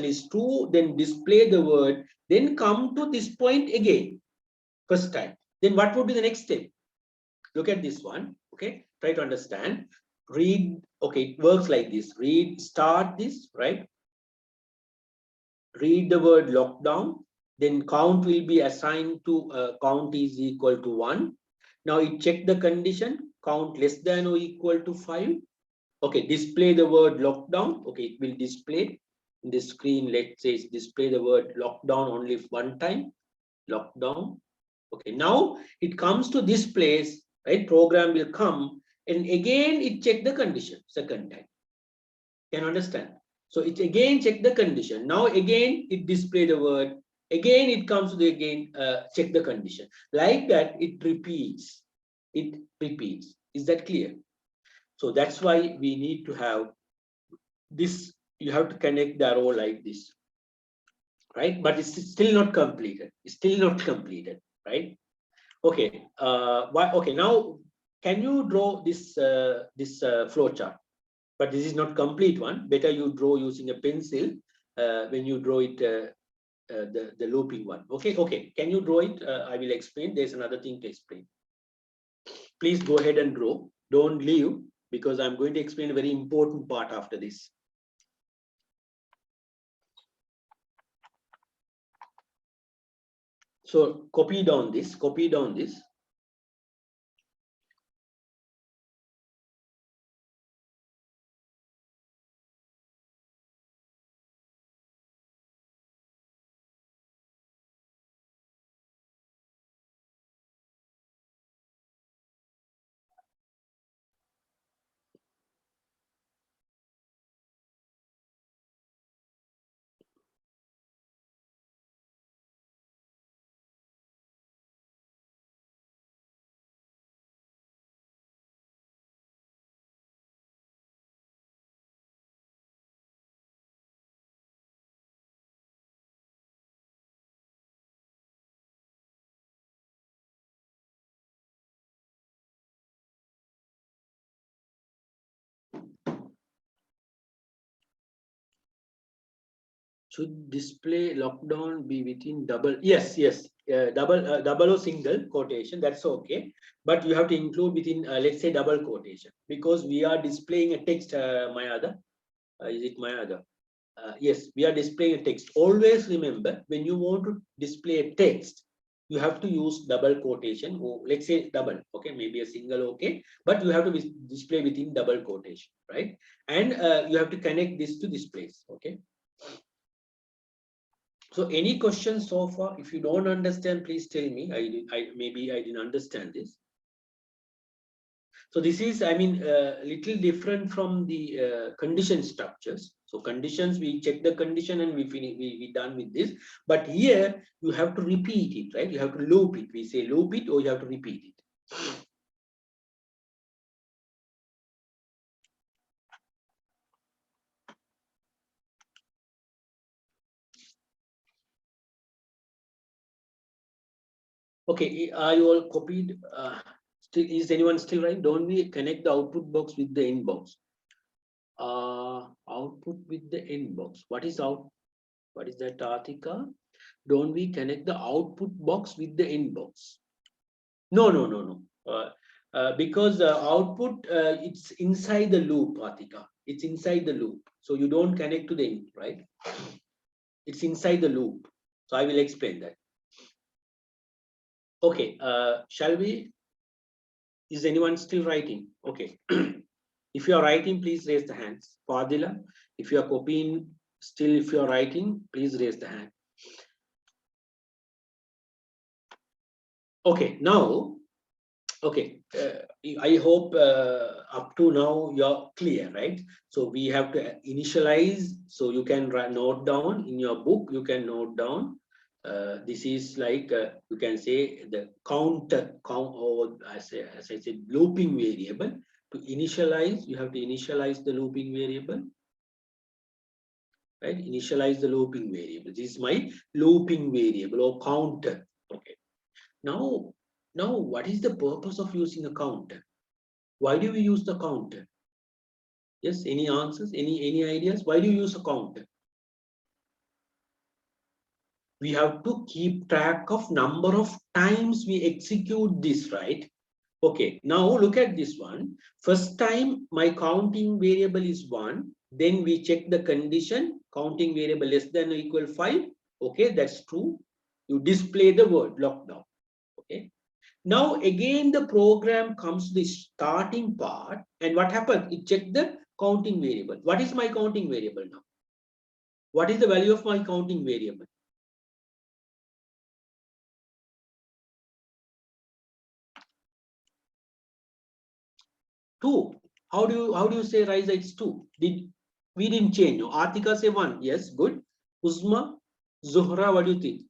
is true, then display the word, then come to this point again, first time. Then what would be the next step? Look at this one. Okay, try to understand. Read. Okay, it works like this. Start this, right? Read the word lockdown, then count will be assigned to count is equal to 1. Now it check the condition, count less than or equal to 5. Okay, display the word lockdown. Okay, it will display in the screen. Let's say display the word lockdown only 1 time. Lockdown. Okay, now it comes to this place, right? Program will come and again it check the condition second time. Can you understand? So it again check the condition. Now again it display the word. Again it comes to the again check the condition. Like that it repeats. It repeats. Is that clear? So that's why we need to have this. You have to connect the arrow like this, right? But it's still not completed. It's still not completed, right? Okay. Okay. Now, can you draw this flow chart? but this is not complete one. Better you draw using a pencil when you draw it, the looping one. Okay, okay. Can you draw it? I will explain. There's another thing to explain. Please go ahead and draw. Don't leave, because I'm going to explain a very important part after this. So copy down this, copy down this. Should display lockdown be within double? Yes, yes, double or single quotation, that's okay. But you have to include within, let's say, double quotation, because we are displaying a text, my other. Is it my other? Yes, we are displaying a text. Always remember, when you want to display a text, you have to use double quotation, or let's say double, okay, maybe a single, okay, but you have to display within double quotation, right? And you have to connect this to this place, okay? So any questions so far? If you don't understand, please tell me. Maybe I didn't understand this. So this is, I mean, little different from the condition structures. So conditions, we check the condition and we finish, we done with this. But here you have to repeat it, right? You have to loop it. We say loop it, or you have to repeat it. Okay, are you all copied? Is anyone still right? Don't we connect the output box with the inbox? Output with the inbox. What is out? What is that, Artika? Don't we connect the output box with the inbox? No, no, no, no. Because output, it's inside the loop, Artika. It's inside the loop. So you don't connect to the in, right? It's inside the loop. So I will explain that. Okay, shall we? Is anyone still writing? Okay. If you are writing, please raise the hands. Fadila, if you are copying, still if you are writing, please raise the hand. Okay, now, okay, I hope up to now you're clear, right? So we have to initialize. So you can note down in your book, you can note down. This is like, you can say the count, or as I said, looping variable. To initialize, you have to initialize the looping variable. Right? Initialize the looping variable. This is my looping variable or counter. Okay. Now, what is the purpose of using a counter? Why do we use the counter? Yes, any answers? Any ideas? Why do you use a counter? We have to keep track of number of times we execute this, right? Okay, now look at this one. First time my counting variable is 1. Then we check the condition, counting variable less than or equal 5. Okay, that's true. You display the word lockdown. Okay. Now again the program comes to the starting part, and what happens? It checks the counting variable. What is my counting variable now? What is the value of my counting variable? 2. How do you say Rise? It's 2. We didn't change? No. Artika say 1. Yes, good. Uzma, Zuhra, what do you think?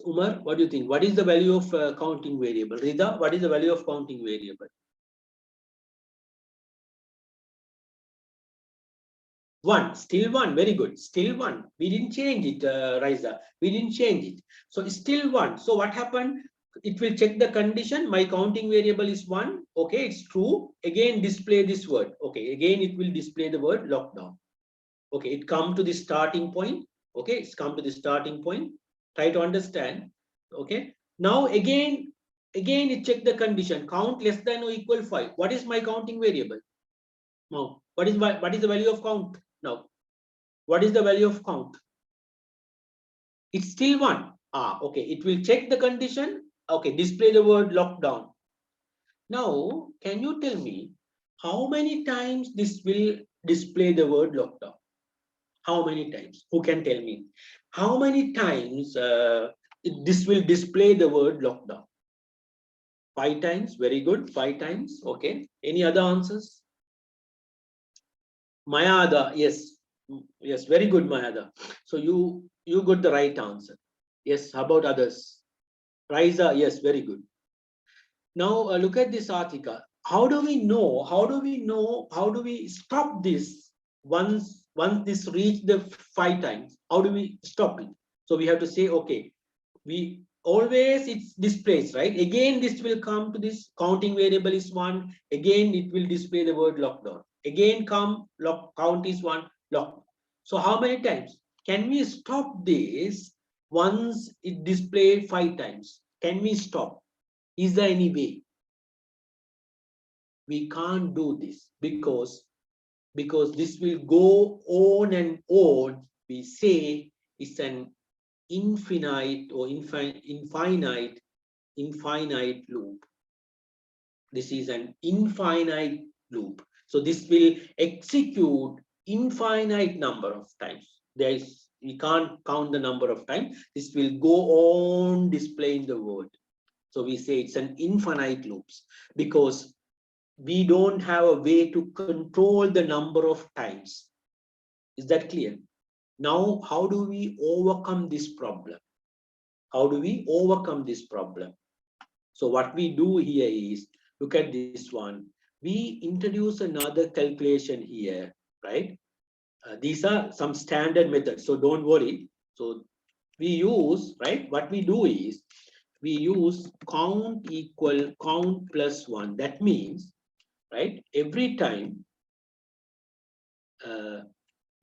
Umar, what do you think? What is the value of counting variable? Rida, what is the value of counting variable? 1. Still 1. Very good. Still 1. We didn't change it, Riza. We didn't change it. So it's still 1. So what happened? it will check the condition. My counting variable is 1. Okay, it's true. Again, display this word. Okay, again, it will display the word lockdown. Okay, it come to the starting point. Okay, it's come to the starting point. Try to understand. Okay, now again it check the condition. Count less than or equal 5. What is my counting variable? Now, what is the value of count? Now, what is the value of count? It's still 1. Okay, it will check the condition. Okay, display the word lockdown. Now, can you tell me how many times this will display the word lockdown? How many times? Who can tell me? How many times this will display the word lockdown? 5 times. Very good. 5 times. Okay. Any other answers? Mayada, yes. Yes, very good, Mayada. So you got the right answer. Yes, how about others? Raisa, yes, very good. Now look at this article. How do we know? How do we know? How do we stop this once this reach the 5 times? How do we stop it? So we have to say, okay, we always it displays, right? Again, this will come to this counting variable is 1. Again, it will display the word lockdown. Again, count is 1 lock. So how many times can we stop this once it displayed 5 times? Can we stop? Is there any way? We can't do this because this will go on and on. We say it's an infinite or infinite loop. This is an infinite loop. So this will execute infinite number of times. We can't count the number of times. This will go on displaying the word. So we say it's an infinite loops because we don't have a way to control the number of times. Is that clear? Now, how do we overcome this problem? How do we overcome this problem? So what we do here is, look at this one. We introduce another calculation here, right? These are some standard methods, so don't worry. So we use, right? What we do is, we use count equal count plus 1. That means, right, every time,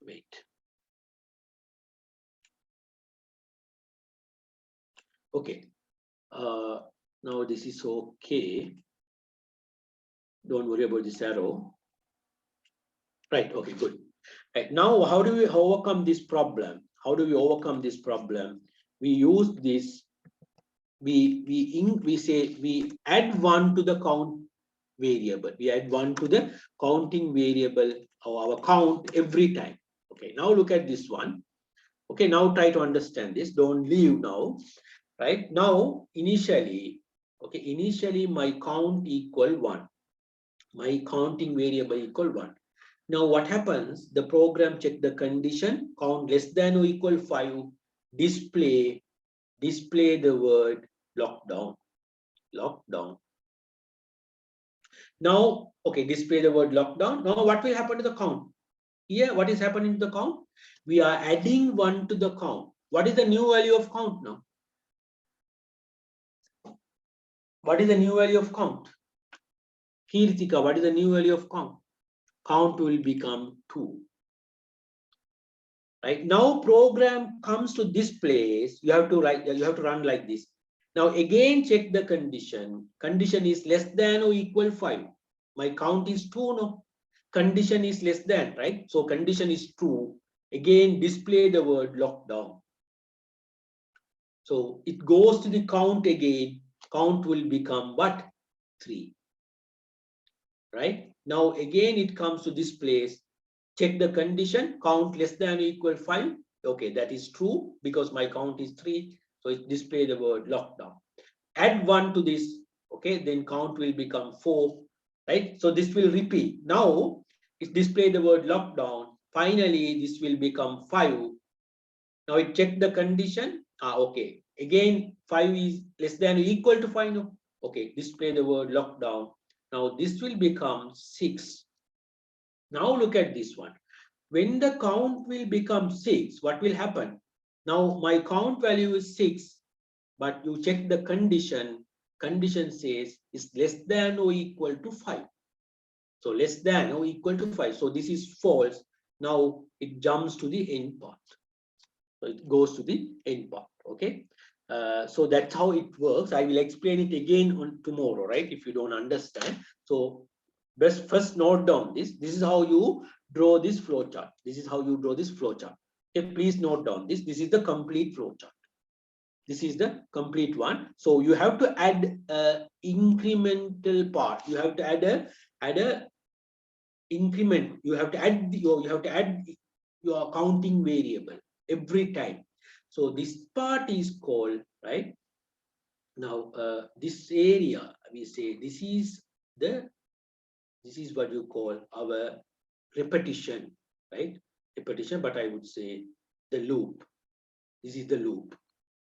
wait. Okay, now this is okay. Don't worry about this arrow. Right, okay, good. Right, now how do we overcome this problem? How do we overcome this problem? We use this, we say we add 1 to the count variable. We add 1 to the counting variable of our count every time. Okay, now look at this one. Okay, now try to understand this. Don't leave now. Right now, initially my count equal 1. My counting variable equal 1. Now what happens? The program check the condition, count less than or equal 5, display the word lockdown. Now, okay, display the word lockdown. Now what will happen to the count? Here, what is happening to the count? We are adding 1 to the count. What is the new value of count now? What is the new value of count? Kirtika, what is the new value of count? Count will become 2. Right now, program comes to this place. You have to run like this. Now again, check the condition. Condition is less than or equal 5. My count is 2. No, condition is less than, right? So condition is true. Again, display the word lockdown. So it goes to the count again. Count will become what? 3. Right now, again, it comes to this place. Check the condition, count less than or equal 5. Okay, that is true because my count is 3. So it display the word lockdown. Add 1 to this. Okay, then count will become 4. Right, so this will repeat. Now it display the word lockdown. Finally, this will become 5. Now it check the condition. Okay, again 5 is less than or equal to 5. No, okay, display the word lockdown. Now this will become 6. Now look at this one. When the count will become 6, what will happen? Now my count value is 6, but you check the condition. Condition says is less than or equal to 5. So less than or equal to 5. So this is false. Now it jumps to the end part. So it goes to the end part. Okay. So that's how it works. I will explain it again on tomorrow, right? If you don't understand. So best first note down this. This is how you draw this flow chart. This is how you draw this flow chart. Okay, please note down this. This is the complete flow chart. This is the complete one. So you have to add a incremental part. You have to add a increment. You have to add your counting variable every time. So this part is called, right? Now this area, we say this is what you call our repetition, right? Repetition, but I would say the loop. This is the loop,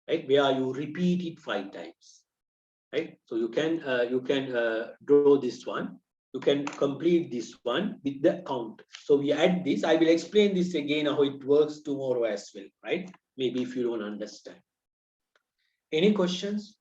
right? Where you repeat it 5 times, right? So you can draw this one. You can complete this one with the count. So we add this. I will explain this again how it works tomorrow as well, right? Maybe if you don't understand. Any questions?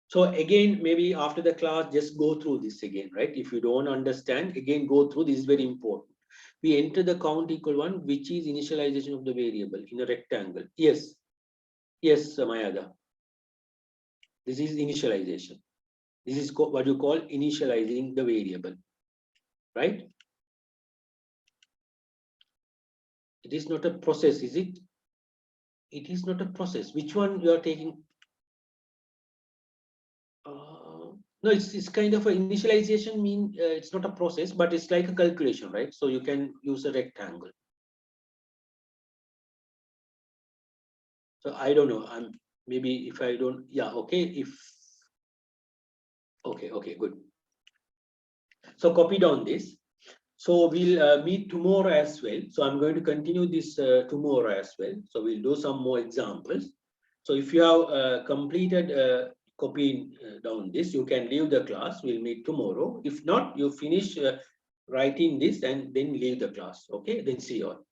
So again, maybe after the class, just go through this again, right? If you don't understand, again, go through. This is very important. We enter the count equal 1, which is initialization of the variable in a rectangle. Yes. Yes, Mayada. This is initialization. This is what you call initializing the variable, right? It is not a process, is it? It is not a process. Which one you are taking? No, it's kind of an initialization mean it's not a process, but it's like a calculation, right? So you can use a rectangle. So I don't know. I'm maybe if I don't, yeah, okay. If okay, good. So copy down this. So we'll meet tomorrow as well. So I'm going to continue this tomorrow as well. So we'll do some more examples. So if you have completed copying down this, you can leave the class. We'll meet tomorrow. If not, you finish writing this and then leave the class. Okay, then see you all.